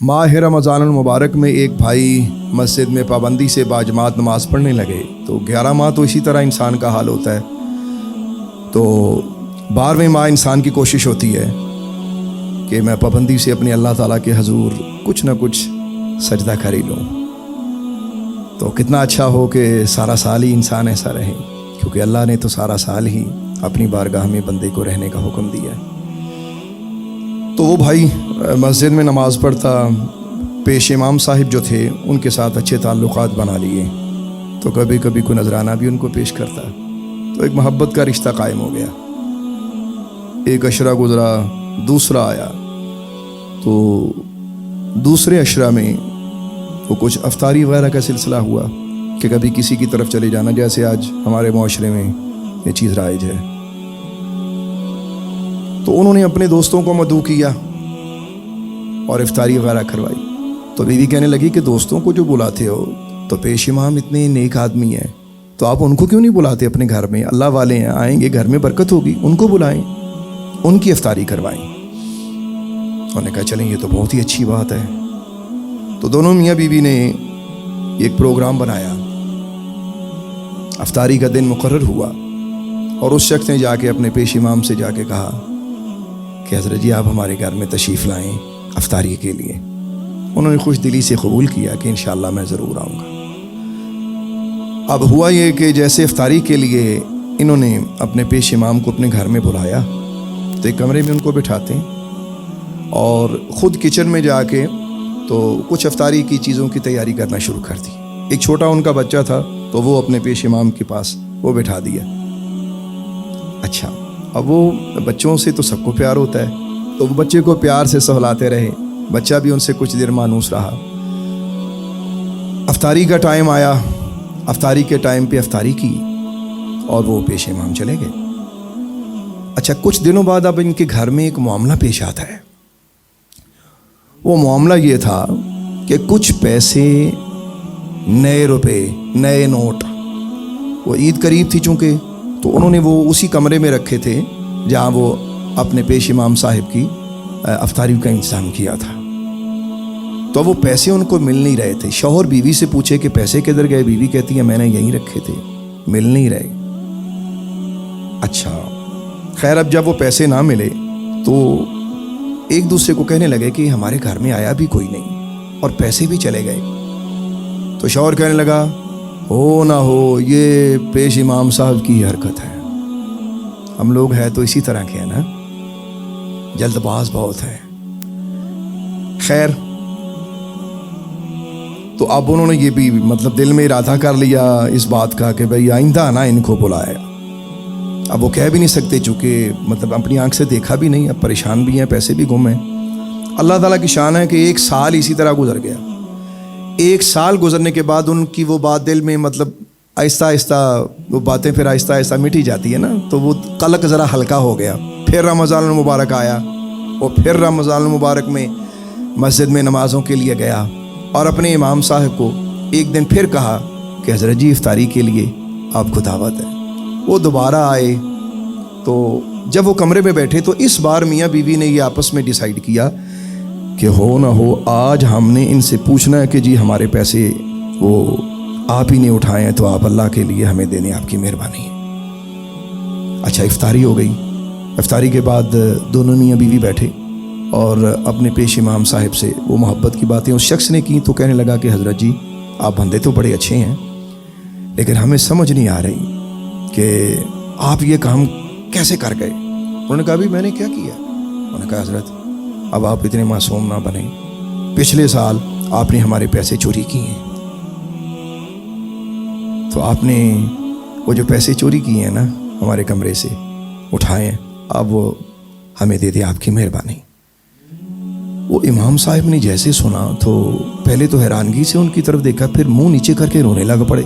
ماہ رمضان المبارک میں ایک بھائی مسجد میں پابندی سے باجماعت نماز پڑھنے لگے تو 11 ماہ تو اسی طرح انسان کا حال ہوتا ہے. تو 12ویں ماہ انسان کی کوشش ہوتی ہے کہ میں پابندی سے اپنے اللہ تعالیٰ کے حضور کچھ نہ کچھ سجدہ کر ہی لوں. تو کتنا اچھا ہو کہ سارا سال ہی انسان ایسا رہے، کیونکہ اللہ نے تو سارا سال ہی اپنی بارگاہ میں بندے کو رہنے کا حکم دیا ہے. تو وہ بھائی مسجد میں نماز پڑھتا، پیش امام صاحب جو تھے ان کے ساتھ اچھے تعلقات بنا لیے، تو کبھی کبھی کوئی نذرانہ بھی ان کو پیش کرتا، تو ایک محبت کا رشتہ قائم ہو گیا. ایک عشرہ گزرا، دوسرا آیا، تو دوسرے عشرہ میں وہ کچھ افطاری وغیرہ کا سلسلہ ہوا کہ کبھی کسی کی طرف چلے جانا، جیسے آج ہمارے معاشرے میں یہ چیز رائج ہے. تو انہوں نے اپنے دوستوں کو مدعو کیا اور افطاری وغیرہ کروائی. تو بیوی کہنے لگی کہ دوستوں کو جو بلاتے ہو تو پیش امام اتنے نیک آدمی ہیں، تو آپ ان کو کیوں نہیں بلاتے اپنے گھر میں؟ اللہ والے ہیں، آئیں گے، گھر میں برکت ہوگی، ان کو بلائیں، ان کی افطاری کروائیں. انہوں نے کہا چلیں یہ تو بہت ہی اچھی بات ہے. تو دونوں میاں بیوی نے ایک پروگرام بنایا، افطاری کا دن مقرر ہوا، اور اس شخص نے جا کے اپنے پیش امام سے جا کے کہا کہ حضرت جی آپ ہمارے گھر میں تشریف لائیں افطاری کے لیے. انہوں نے خوش دلی سے قبول کیا کہ انشاءاللہ میں ضرور آؤں گا. اب ہوا یہ کہ جیسے افطاری کے لیے انہوں نے اپنے پیش امام کو اپنے گھر میں بلایا تو ایک کمرے میں ان کو بٹھاتے ہیں اور خود کچن میں جا کے تو کچھ افطاری کی چیزوں کی تیاری کرنا شروع کر دی. ایک چھوٹا ان کا بچہ تھا تو وہ اپنے پیش امام کے پاس وہ بٹھا دیا. اچھا، اب وہ بچوں سے تو سب کو پیار ہوتا ہے، تو وہ بچے کو پیار سے سہلاتے رہے، بچہ بھی ان سے کچھ دیر مانوس رہا. افطاری کا ٹائم آیا، افطاری کے ٹائم پہ افطاری کی اور وہ پیش امام چلے گئے. اچھا، کچھ دنوں بعد اب ان کے گھر میں ایک معاملہ پیش آتا ہے. وہ معاملہ یہ تھا کہ کچھ پیسے، نئے روپے، نئے نوٹ، وہ عید قریب تھی چونکہ، تو انہوں نے وہ اسی کمرے میں رکھے تھے جہاں وہ اپنے پیش امام صاحب کی افطاری کا انتظام کیا تھا. تو وہ پیسے ان کو مل نہیں رہے تھے. شوہر بیوی سے پوچھے کہ پیسے کدھر گئے؟ بیوی کہتی ہے میں نے یہیں رکھے تھے، مل نہیں رہے. اچھا خیر، اب جب وہ پیسے نہ ملے تو ایک دوسرے کو کہنے لگے کہ ہمارے گھر میں آیا بھی کوئی نہیں اور پیسے بھی چلے گئے. تو شوہر کہنے لگا ہو نہ ہو یہ پیش امام صاحب کی حرکت ہے، ہم لوگ ہیں تو اسی طرح کے ہیں نا، جلد باز بہت ہے. خیر، تو اب انہوں نے یہ بھی مطلب دل میں ارادہ کر لیا اس بات کا کہ بھئی آئندہ نہ ان کو بلائے. اب وہ کہہ بھی نہیں سکتے چونکہ مطلب اپنی آنکھ سے دیکھا بھی نہیں، اب پریشان بھی ہیں، پیسے بھی گم ہیں. اللہ تعالیٰ کی شان ہے کہ 1 سال اسی طرح گزر گیا. 1 سال گزرنے کے بعد ان کی وہ بات دل میں مطلب آہستہ آہستہ وہ باتیں پھر آہستہ آہستہ مٹی جاتی ہے نا، تو وہ قلق ذرا ہلکا ہو گیا. پھر رمضان المبارک آیا، اور پھر رمضان المبارک میں مسجد میں نمازوں کے لیے گیا اور اپنے امام صاحب کو ایک دن پھر کہا کہ حضرت جی افطاری کے لیے آپ کو دعوت ہے. وہ دوبارہ آئے، تو جب وہ کمرے میں بیٹھے تو اس بار میاں بیوی نے یہ آپس میں ڈیسائیڈ کیا کہ ہو نہ ہو آج ہم نے ان سے پوچھنا ہے کہ جی ہمارے پیسے وہ آپ ہی نے اٹھائے ہیں، تو آپ اللہ کے لیے ہمیں دینے، آپ کی مہربانی ہے. اچھا، افطاری ہو گئی. افطاری کے بعد دونوں میاں بیوی بیٹھے اور اپنے پیش امام صاحب سے وہ محبت کی باتیں اس شخص نے کی. تو کہنے لگا کہ حضرت جی آپ بندے تو بڑے اچھے ہیں، لیکن ہمیں سمجھ نہیں آ رہی کہ آپ یہ کام کیسے کر گئے. انہوں نے کہا بھی میں نے کیا کیا؟ انہوں نے کہا حضرت اب آپ اتنے معصوم نہ بنیں، پچھلے سال آپ نے ہمارے پیسے چوری کیے ہیں، تو آپ نے وہ جو پیسے چوری کیے ہیں نا ہمارے کمرے سے اٹھائے ہیں، اب وہ ہمیں دے دیں، آپ کی مہربانی. وہ امام صاحب نے جیسے سنا تو پہلے تو حیرانگی سے ان کی طرف دیکھا، پھر منہ نیچے کر کے رونے لگ پڑے.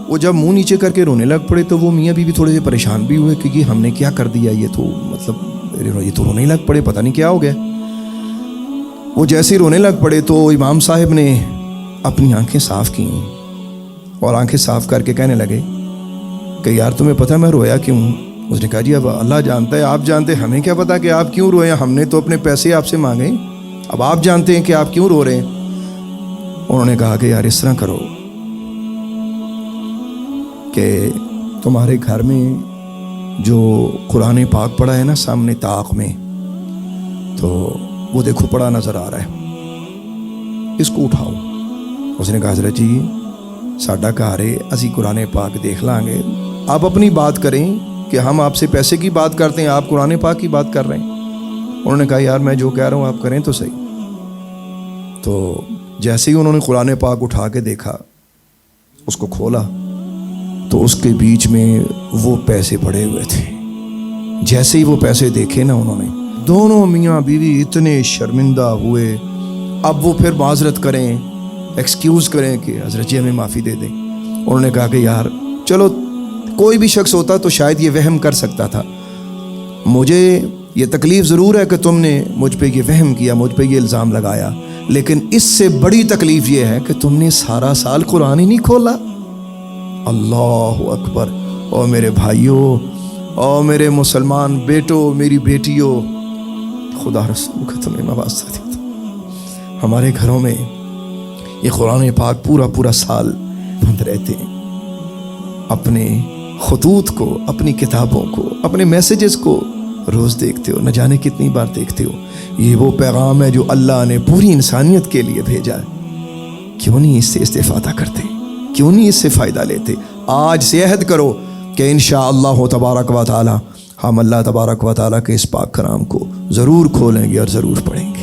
وہ جب منہ نیچے کر کے رونے لگ پڑے تو وہ میاں بیوی تھوڑے سے پریشان بھی ہوئے کہ ہم نے کیا کر دیا، یہ تو مطلب یہ تو رونے لگ پڑے، پتہ نہیں کیا ہو گیا. وہ جیسے رونے لگ پڑے تو امام صاحب نے اپنی آنکھیں صاف کی اور آنکھیں صاف کر کے کہنے لگے کہ یار تمہیں پتہ میں رویا کیوں؟ اس نے کہا جی اب اللہ جانتا ہے، آپ جانتے، ہمیں کیا پتا کہ آپ کیوں روئے؟ ہم نے تو اپنے پیسے آپ سے مانگے، اب آپ جانتے ہیں کہ آپ کیوں رو رہے ہیں. انہوں نے کہا کہ یار اس طرح کرو کہ تمہارے گھر میں جو قرآن پاک پڑا ہے نا سامنے طاق میں، تو وہ دیکھو پڑا نظر آ رہا ہے، اس کو اٹھاؤ. اس نے کہا حضرت جی ساڈا گھر ہے، اسی قرآن پاک دیکھ لیں گے، آپ اپنی بات کریں کہ ہم آپ سے پیسے کی بات کرتے ہیں، آپ قرآن پاک کی بات کر رہے ہیں. انہوں نے کہا یار میں جو کہہ رہا ہوں آپ کریں تو صحیح. تو جیسے ہی انہوں نے قرآن پاک اٹھا کے دیکھا، اس کو کھولا تو اس کے بیچ میں وہ پیسے پڑے ہوئے تھے. جیسے ہی وہ پیسے دیکھے نا انہوں نے، دونوں میاں بیوی اتنے شرمندہ ہوئے. اب وہ پھر معذرت کریں، ایکسکیوز کریں کہ حضرت جی ہمیں معافی دے دیں. انہوں نے کہا کہ یار چلو کوئی بھی شخص ہوتا تو شاید یہ وہم کر سکتا تھا، مجھے یہ تکلیف ضرور ہے کہ تم نے مجھ پہ یہ وہم کیا، مجھ پہ یہ الزام لگایا، لیکن اس سے بڑی تکلیف یہ ہے کہ تم نے سارا سال قرآن ہی نہیں کھولا. اللہ اکبر. او میرے بھائیوں، او میرے مسلمان بیٹوں، میری بیٹیوں، خدا رسول کا تمہیں میں واسطہ دیتا ہوں، ہمارے گھروں میں یہ قرآن پاک پورا سال بند رہتے ہیں. اپنے خطوط کو، اپنی کتابوں کو، اپنے میسیجز کو روز دیکھتے ہو، نہ جانے کتنی بار دیکھتے ہو. یہ وہ پیغام ہے جو اللہ نے پوری انسانیت کے لیے بھیجا ہے. کیوں نہیں اس سے استفادہ کرتے؟ کیوں نہیں اس سے فائدہ لیتے؟ آج سے عہد کرو کہ انشاءاللہ تبارک و تعالی ہم اللہ تبارک و تعالی کے اس پاک کلام کو ضرور کھولیں گے اور ضرور پڑھیں گے.